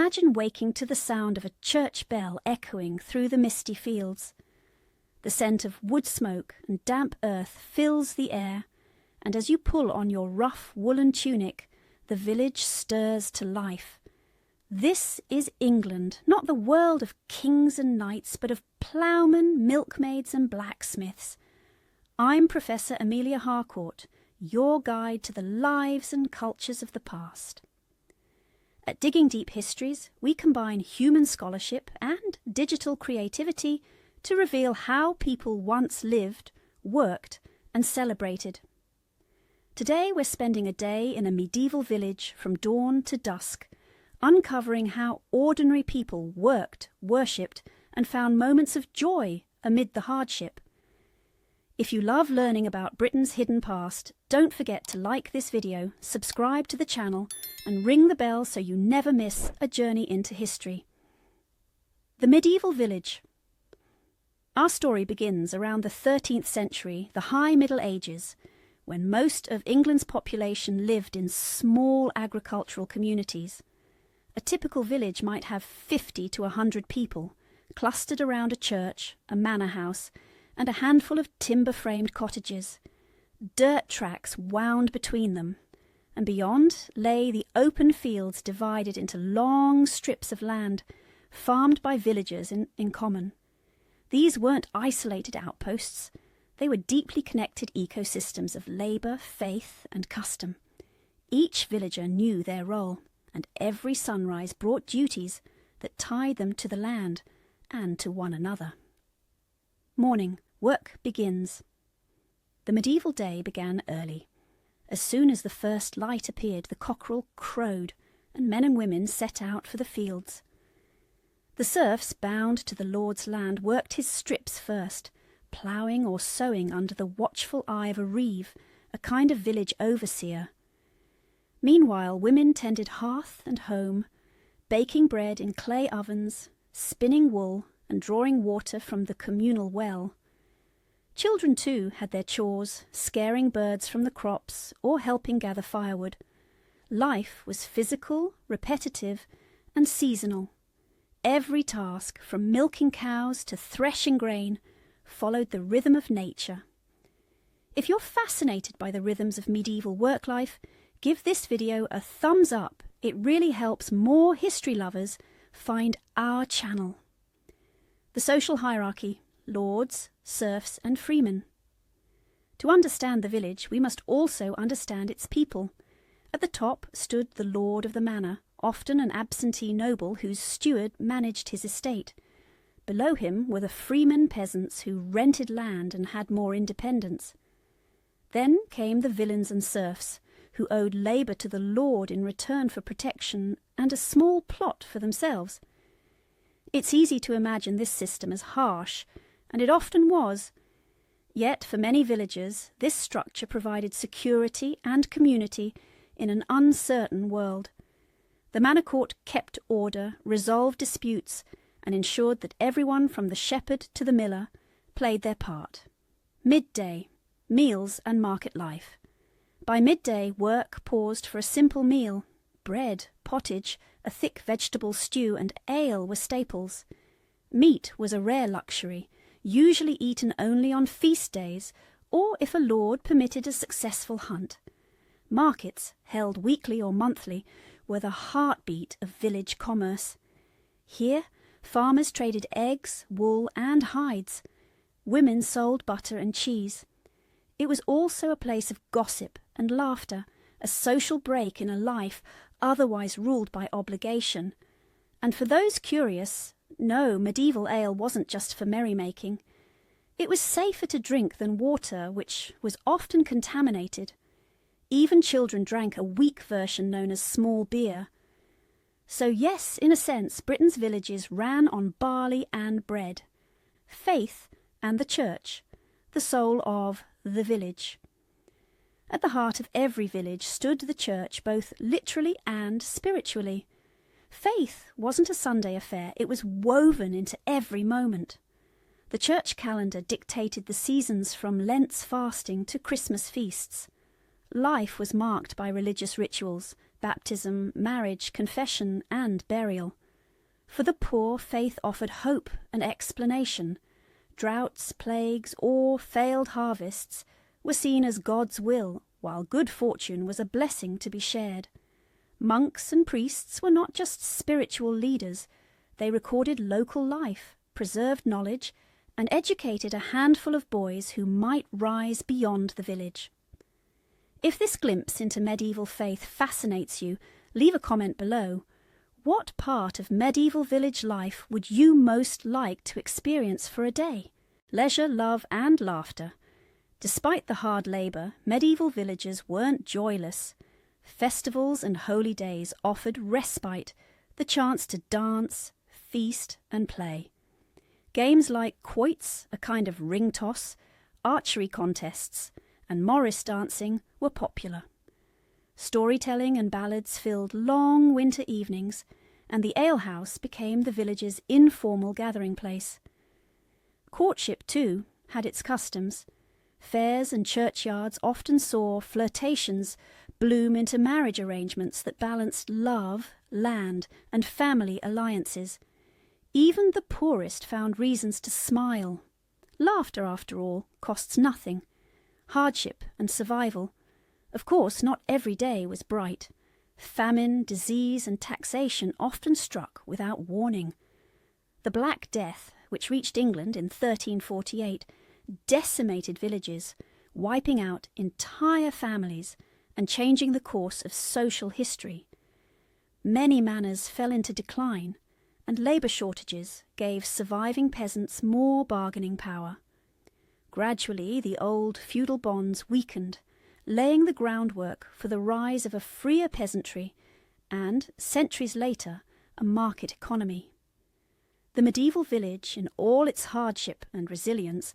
Imagine waking to the sound of a church bell echoing through the misty fields. The scent of wood smoke and damp earth fills the air, and as you pull on your rough woolen tunic, the village stirs to life. This is England, not the world of kings and knights, but of ploughmen, milkmaids and blacksmiths. I'm Professor Amelia Harcourt, your guide to the lives and cultures of the past. At Digging Deep Histories, we combine human scholarship and digital creativity to reveal how people once lived, worked and celebrated. Today we're spending a day in a medieval village from dawn to dusk, uncovering how ordinary people worked, worshipped and found moments of joy amid the hardship. If you love learning about Britain's hidden past, don't forget to like this video, subscribe to the channel and ring the bell so you never miss a journey into history. The medieval village. Our story begins around the 13th century, the High Middle Ages, when most of England's population lived in small agricultural communities. A typical village might have 50 to 100 people, clustered around a church, a manor house, and a handful of timber-framed cottages. Dirt tracks wound between them, and beyond lay the open fields divided into long strips of land, farmed by villagers in common. These weren't isolated outposts. They were deeply connected ecosystems of labour, faith and custom. Each villager knew their role, and every sunrise brought duties that tied them to the land and to one another. Morning. Work begins. The medieval day began early. As soon as the first light appeared, the cockerel crowed, and men and women set out for the fields. The serfs bound to the lord's land worked his strips first, ploughing or sowing under the watchful eye of a reeve, a kind of village overseer. Meanwhile, women tended hearth and home, baking bread in clay ovens, spinning wool and drawing water from the communal well. Children, too, had their chores, scaring birds from the crops or helping gather firewood. Life was physical, repetitive, and seasonal. Every task, from milking cows to threshing grain, followed the rhythm of nature. If you're fascinated by the rhythms of medieval work life, give this video a thumbs up. It really helps more history lovers find our channel. The social hierarchy: lords, serfs and freemen. To understand the village, we must also understand its people. At the top stood the lord of the manor, often an absentee noble whose steward managed his estate. Below him were the freemen peasants who rented land and had more independence. Then came the villeins and serfs, who owed labour to the lord in return for protection and a small plot for themselves. It's easy to imagine this system as harsh, and it often was. Yet for many villagers, this structure provided security and community in an uncertain world. The manor court kept order, resolved disputes, and ensured that everyone from the shepherd to the miller played their part. Midday, meals and market life. By midday, work paused for a simple meal. Bread, pottage, a thick vegetable stew and ale were staples. Meat was a rare luxury, usually eaten only on feast days or if a lord permitted a successful hunt. Markets, held weekly or monthly, were the heartbeat of village commerce. Here, farmers traded eggs, wool and hides. Women sold butter and cheese. It was also a place of gossip and laughter, a social break in a life otherwise ruled by obligation. And for those curious, no, medieval ale wasn't just for merrymaking. It was safer to drink than water, which was often contaminated. Even children drank a weak version known as small beer. So yes, in a sense, Britain's villages ran on barley and bread. Faith and the church, the soul of the village. At the heart of every village stood the church, both literally and spiritually. Faith wasn't a Sunday affair, it was woven into every moment. The church calendar dictated the seasons from Lent's fasting to Christmas feasts. Life was marked by religious rituals, baptism, marriage, confession, and burial. For the poor, faith offered hope and explanation. Droughts, plagues, or failed harvests were seen as God's will, while good fortune was a blessing to be shared. Monks and priests were not just spiritual leaders. They recorded local life, preserved knowledge, and educated a handful of boys who might rise beyond the village. If this glimpse into medieval faith fascinates you, leave a comment below. What part of medieval village life would you most like to experience for a day? Leisure, love, and laughter. Despite the hard labour, medieval villages weren't joyless. Festivals and holy days offered respite, the chance to dance, feast, and play. Games like quoits, a kind of ring toss, archery contests, and morris dancing were popular. Storytelling and ballads filled long winter evenings, and the alehouse became the village's informal gathering place. Courtship, too, had its customs. Fairs and churchyards often saw flirtations bloom into marriage arrangements that balanced love, land, and family alliances. Even the poorest found reasons to smile. Laughter, after all, costs nothing. Hardship and survival. Of course, not every day was bright. Famine, disease, and taxation often struck without warning. The Black Death, which reached England in 1348, decimated villages, wiping out entire families and changing the course of social history. Many manors fell into decline, and labour shortages gave surviving peasants more bargaining power. Gradually, the old feudal bonds weakened, laying the groundwork for the rise of a freer peasantry and, centuries later, a market economy. The medieval village, in all its hardship and resilience,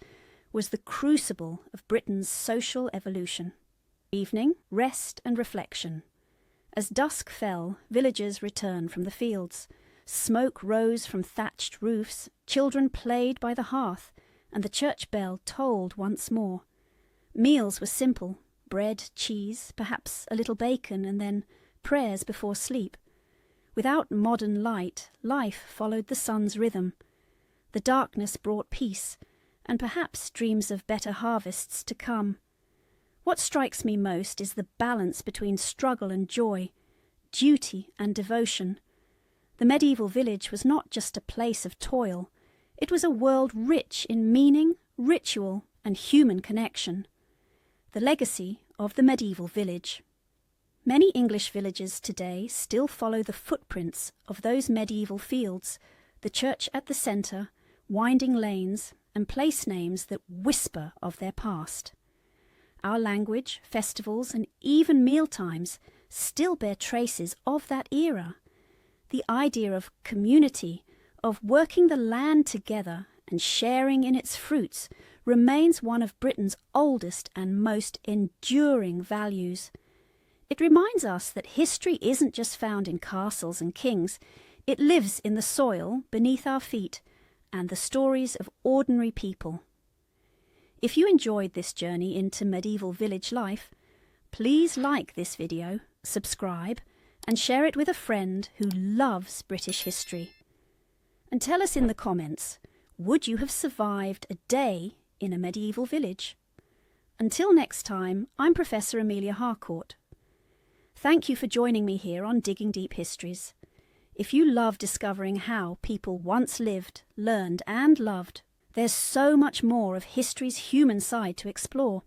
was the crucible of Britain's social evolution. Evening, rest and reflection. As dusk fell, villagers returned from the fields. Smoke rose from thatched roofs, children played by the hearth, and the church bell tolled once more. Meals were simple: bread, cheese, perhaps a little bacon, and then prayers before sleep. Without modern light, life followed the sun's rhythm. The darkness brought peace, and perhaps dreams of better harvests to come. What strikes me most is the balance between struggle and joy, duty and devotion. The medieval village was not just a place of toil. It was a world rich in meaning, ritual, and human connection. The legacy of the medieval village. Many English villages today still follow the footprints of those medieval fields, the church at the centre, winding lanes, and place names that whisper of their past. Our language, festivals, and even mealtimes still bear traces of that era. The idea of community, of working the land together and sharing in its fruits, remains one of Britain's oldest and most enduring values. It reminds us that history isn't just found in castles and kings. It lives in the soil beneath our feet and the stories of ordinary people. If you enjoyed this journey into medieval village life, please like this video, subscribe, and share it with a friend who loves British history. And tell us in the comments, would you have survived a day in a medieval village? Until next time, I'm Professor Amelia Harcourt. Thank you for joining me here on Digging Deep Histories. If you love discovering how people once lived, learned, and loved, there's so much more of history's human side to explore.